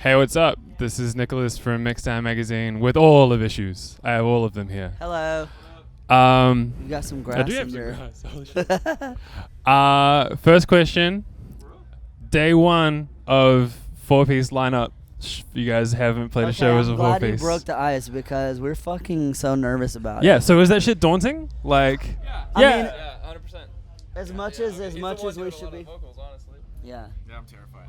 Hey, what's up? This is Nicholas from Mixdown Magazine with all of issues. I have all of them here. Hello. You You got some grass I do have in some your... grass. Holy shit. First question. Day one of four-piece lineup. You guys haven't played a show as a I'm glad you four-piece. broke the ice because we're fucking so nervous about Yeah, it. so is that shit daunting? Like, I yeah. mean, Yeah, 100%. as much as we should be. Vocals, honestly. Yeah. Yeah, I'm terrified.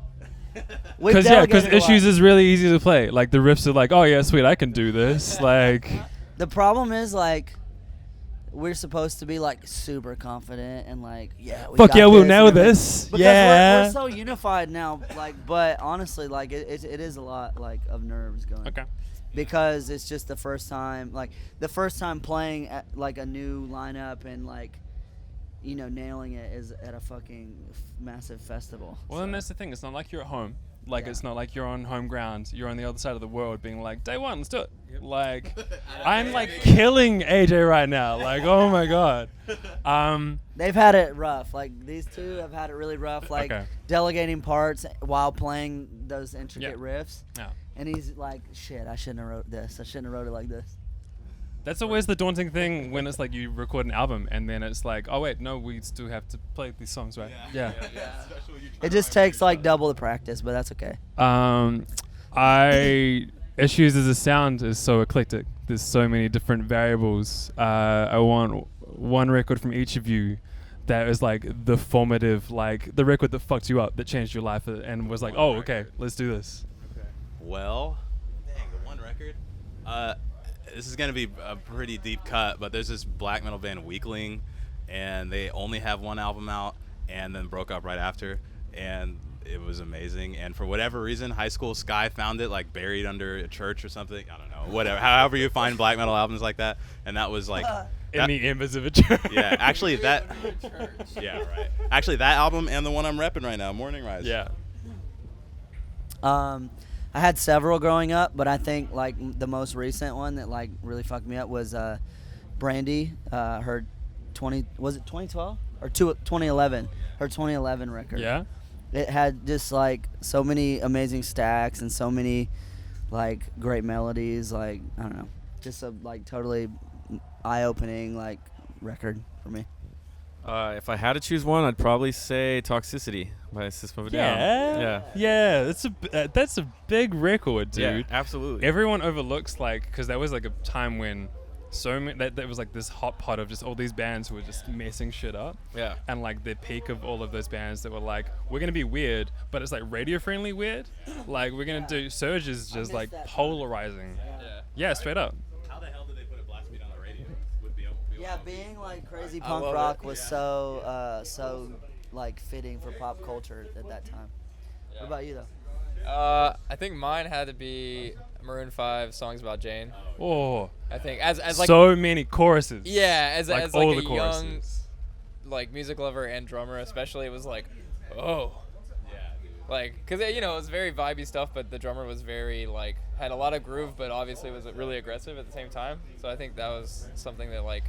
We've Because delegated a lot. issues is really easy to play. Like the riffs are like, oh yeah, sweet, I can do this. Like, The problem is like we're supposed to be like super confident and like we fuck got yeah, we'll this nail and everything. this. Because Yeah. we're so unified now. Like, but honestly, like it is a lot like of nerves going. Okay. Because it's just the first time playing at like a new lineup and like nailing it is at a fucking massive festival. Well, and that's the thing. It's not like you're at home. Like, Yeah. it's not like you're on home ground. You're on the other side of the world being like, day one, let's do it. Like, I'm like killing AJ right now. Like, oh my God. They've had it rough. Like these two have had it really rough. Like Okay. delegating parts while playing those intricate Yeah. riffs. Yeah. And he's like, shit, I shouldn't have wrote this. I shouldn't have wrote it like this. That's always the daunting thing when it's like you record an album and then it's like, oh wait, no, we still have to play these songs, right? Yeah. It just takes like double the practice, but that's okay. Issues as a sound is so eclectic. There's so many different variables. I want one record from each of you that is like the formative, like the record that fucked you up, that changed your life and was like, oh, okay, let's do this. Well, dang, the one record. This is gonna be a pretty deep cut, but there's this black metal band Weakling, and they only have one album out, and then broke up right after, and it was amazing. And for whatever reason, High School Sky found it like buried under a church or something. I don't know, whatever. However you find black metal albums like that, and that was like. In the embers of a church. Yeah, actually that. Yeah, right. Actually, that album and the one I'm repping right now, Morning Rise. Yeah. I had several growing up, but I think like the most recent one that like really fucked me up was Brandy. Her 2012 or 2011? Her 2011 record. Yeah. It had just like so many amazing stacks and so many like great melodies. Like I don't know, just a like totally eye-opening like record for me. If I had to choose one, I'd probably say Toxicity by System of a Down. Yeah. Yeah. That's a big record, dude. Yeah, absolutely. Everyone overlooks because that was like a time when that was like this hot pot of just all these bands who were just messing shit up. Yeah. And like the peak of all of those bands that were like, we're gonna be weird, but it's like radio friendly weird. Like we're gonna do Surge is just like polarizing. Yeah, straight up. How the hell did they put a blast beat on the radio? Yeah, being like crazy I punk love rock it. was so like fitting for pop culture at that time. What about you though? I think mine had to be Maroon 5 Songs About Jane. Oh, I think as like so many choruses. yeah, as like as all like the a young choruses. like music lover and drummer especially, it was like, oh. Yeah, dude. Like, cause it was very vibey stuff, but the drummer was very like had a lot of groove, but obviously was really aggressive at the same time. So I think that was something that like.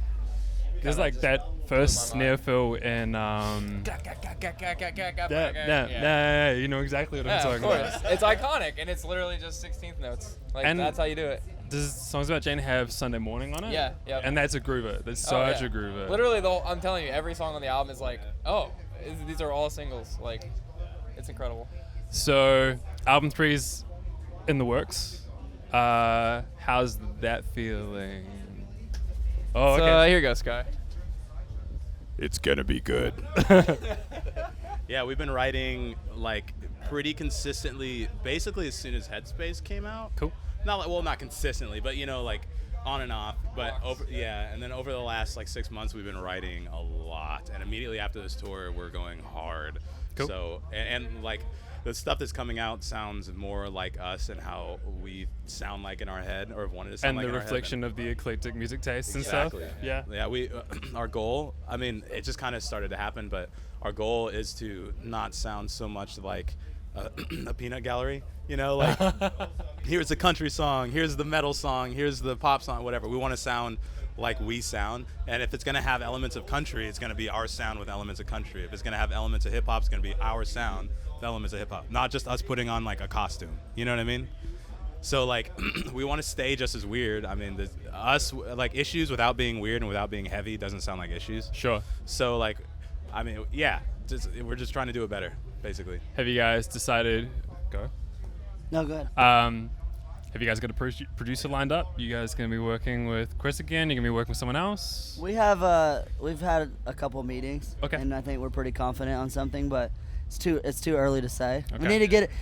There's kinda like just that blew first my snare mind. fill in Yeah. you know exactly what Yeah, I'm of talking course. about. It's iconic, and it's literally just 16th notes. Like And- that's how you do it. Does Songs About Jane have Sunday Morning on it? Yeah, yeah. And that's a groover. That's Oh, such yeah. a groover. Literally, I'm telling you, every song on the album is like, oh, these are all singles. Like, it's incredible. So, album 3's in the works. How's that feeling? Oh, So okay. here you go, Sky. It's gonna be good. Yeah, we've been writing like pretty consistently, basically as soon as Headspace came out. Cool. Not consistently, but like on and off. But and then over the last like 6 months, we've been writing a lot. And immediately after this tour, we're going hard. Cool. So and like the stuff that's coming out sounds more like us and how we sound like in our head, or wanted to sound And like the in our head. reflection of the eclectic music tastes Exactly. and stuff. Yeah. Yeah, we our goal, I mean, it just kind of started to happen, but our goal is to not sound so much like a peanut gallery. You know, like here's the country song, here's the metal song, here's the pop song, whatever. We want to sound like we sound, and if it's gonna have elements of country, it's gonna be our sound with elements of country. If it's gonna have elements of hip hop, it's gonna be our sound with elements of hip hop, not just us putting on like a costume. You know what I mean? So like, we want to stay just as weird. I mean, us like Issues without being weird and without being heavy doesn't sound like Issues. Sure. So like, I mean, yeah, we're just trying to do it better, basically. Have you guys decided? Go. No, good. Have you guys got a producer lined up? You guys gonna be working with Chris again? You're gonna be working with someone else? We've had a couple meetings, Okay. and I think we're pretty confident on something, but it's too early to say. Okay.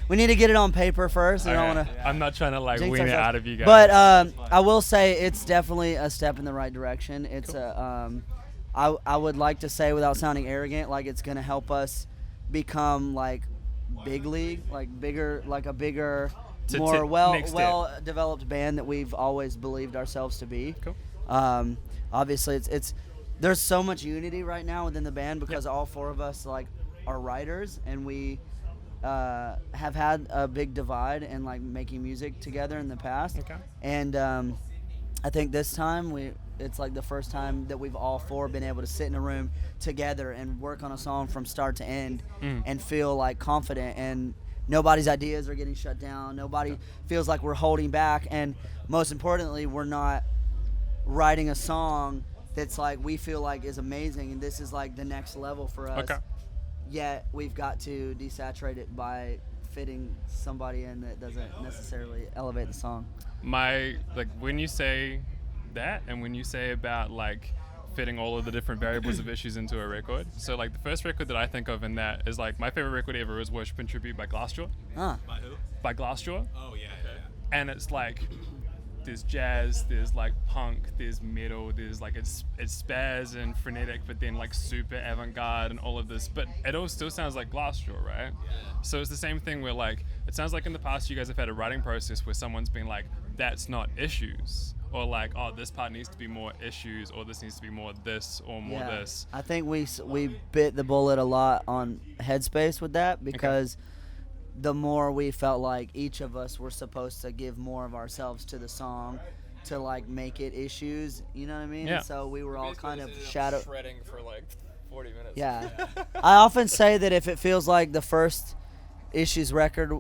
We need to get it on paper first. I don't want to. I'm not trying to like jinx wean it ourselves. out of you guys. But I will say it's definitely a step in the right direction. It's I would like to say, without sounding arrogant, like it's gonna help us become like big league, like bigger, like a bigger, To more next step. well developed band that we've always believed ourselves to be. Cool. Obviously it's there's so much unity right now within the band because all four of us like are writers, and we have had a big divide in like making music together in the past. Okay. And I think this time it's like the first time that we've all four been able to sit in a room together and work on a song from start to end and feel like confident, and nobody's ideas are getting shut down. Nobody feels like we're holding back, and most importantly, we're not writing a song that's like we feel like is amazing and this is like the next level for us. Okay. Yet we've got to desaturate it by fitting somebody in that doesn't necessarily elevate the song. When you say that, and when you say about like fitting all of the different variables of Issues into a record, so like the first record that I think of in that is like my favorite record ever is Worship and Tribute by Glassjaw. Huh. By who? By Glassjaw. Oh yeah. And it's like there's jazz, there's like punk, there's metal, there's like it's spaz and frenetic, but then like super avant-garde and all of this, but it all still sounds like Glassjaw, right? So it's the same thing where like it sounds like in the past you guys have had a writing process where someone's been like, that's not Issues, or like, oh, this part needs to be more Issues, or this needs to be more this or more this. I think we bit the bullet a lot on Headspace with that because the more we felt like each of us were supposed to give more of ourselves to the song to like make it Issues, you know what I mean? Yeah. And so we were all Basically kind just of ended up shadow. shredding for like 40 minutes. Yeah. I often say that if it feels like the first Issues record,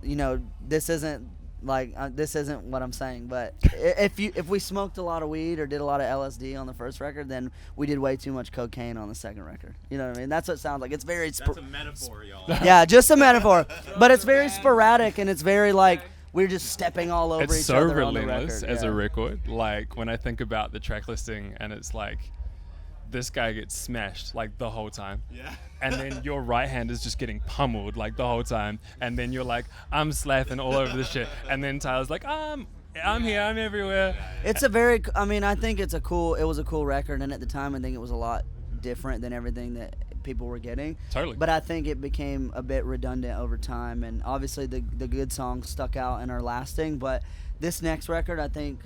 you know, this isn't what I'm saying, but if we smoked a lot of weed or did a lot of LSD on the first record, then we did way too much cocaine on the second record. You know what I mean? That's what it sounds like. It's very That's a metaphor, y'all. yeah, just a metaphor, but it's very sporadic and it's very like we're just stepping all over It's each so other on the relentless record. as a record. Like when I think about the track listing, and it's like this guy gets smashed like the whole time. Yeah. And then your right hand is just getting pummeled like the whole time. And then you're like, I'm slapping all over the shit. And then Tyler's like, I'm here, I'm everywhere. It's a very, I mean, I think it was a cool record, and at the time I think it was a lot different than everything that people were getting. Totally. But I think it became a bit redundant over time, and obviously the good songs stuck out and are lasting, but this next record, I think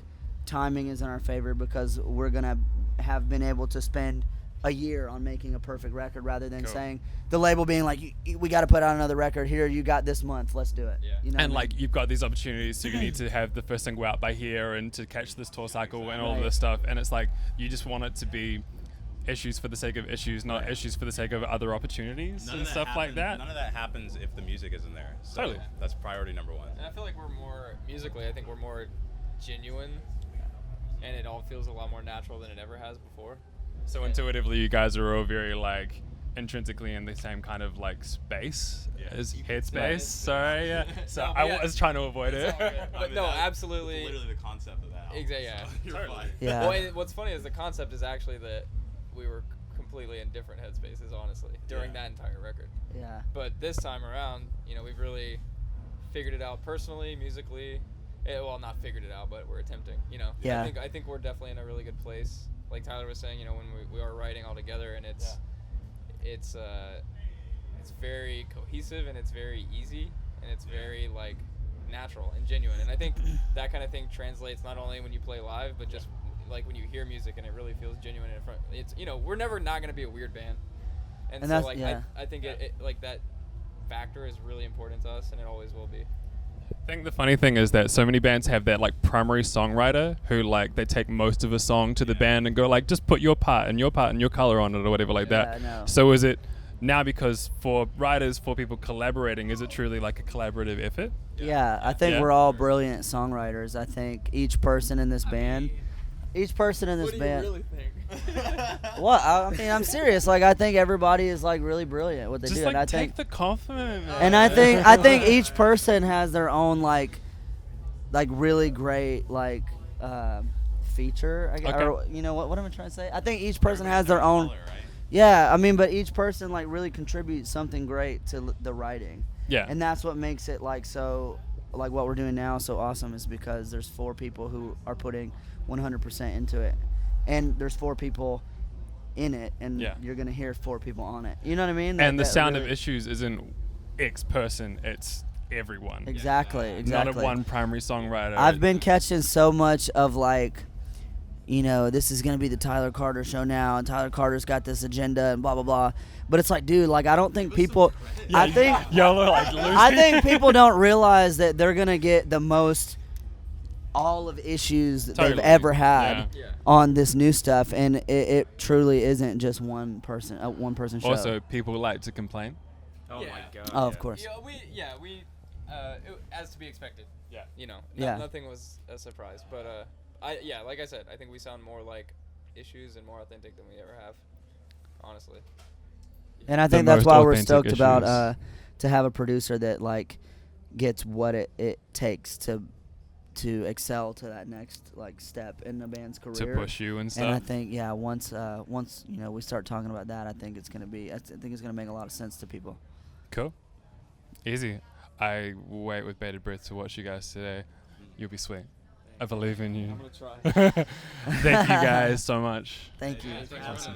timing is in our favor because we're going to have been able to spend a year on making a perfect record rather than saying the label being like, we got to put out another record here, you got this month, let's do it. Yeah. You know what I And mean? like you've got these opportunities, so you need to have the first single out by here and to catch this tour cycle and all of Right. this stuff. And it's like you just want it to be Issues for the sake of Issues, not Issues for the sake of other opportunities and stuff like that. None of that happens if the music isn't there. So Totally. That's priority number one. And I feel like we're more musically. I think we're more genuine, and it all feels a lot more natural than it ever has before. So intuitively, you guys are all very like intrinsically in the same kind of like space as Headspace. Sorry, yeah. So No, I yeah. was trying to avoid it. It's all good. But no, absolutely. Literally the concept of that. album, Exactly. Yeah. so you're Totally. fine. Yeah. Well, and what's funny is the concept is actually that we were completely in different headspaces, honestly, during that entire record. yeah. But this time around, you know, we've really figured it out personally, musically. Well, not figured it out, but we're attempting. You know. Yeah. I think we're definitely in a really good place. Like Tyler was saying, you know, when we are writing all together, and it's very cohesive and it's very easy and it's very like natural and genuine. And I think that kind of thing translates not only when you play live, but just like when you hear music and it really feels genuine in front. It's, you know, we're never not going to be a weird band. And so that's- like yeah. I think it like that factor is really important to us, and it always will be. I think the funny thing is that so many bands have that like primary songwriter who like they take most of a song to the band and go like just put your part and your color on it or whatever like Yeah, that. I know. So is it now because for writers, for people collaborating, is it truly like a collaborative effort? Yeah, I think Yeah. we're all brilliant songwriters. I think each person in this band, think? What? I mean, I'm serious. Like, I think everybody is like really brilliant at what they Just do, like and I take think, the compliment. Man. and I think each person has their own like really great like feature. I guess, Okay. or you know what am I trying to say? I think each person has their own. Yeah, I mean, but each person like really contributes something great to the writing. Yeah. And that's what makes it like so like what we're doing now so awesome is because there's 4 people who are putting 100% into it. And there's 4 people in it and Yeah. you're going to hear 4 people on it. You know what I mean? And the That sound of really- issues isn't X person, it's everyone. Exactly. Not a one primary songwriter. I've been catching so much of like, you know, this is gonna be the Tyler Carter show now, and Tyler Carter's got this agenda and blah blah blah. But it's like, dude, like I don't think people. I think yellow like Lucy. I think people don't realize that they're gonna get the most all of issues that they've Totally. ever had Yeah. on this new stuff, and it truly isn't just one person show. Also, people like to complain. Oh Yeah. my god. Oh, of course. As to be expected. Yeah. You know, Yeah. nothing was a surprise. But like I said, I think we sound more like issues and more authentic than we ever have. Honestly. And I The think that's most why we're authentic stoked about issues. to have a producer that like gets what it takes to excel to that next like step in the band's career. To push you and stuff. And I think once you know we start talking about that, I think it's gonna make a lot of sense to people. Cool. Easy. I wait with bated breath to watch you guys today. You'll be sweet. I believe in you. I'm gonna try. Thank you guys so much. Thank you. Thanks for having us.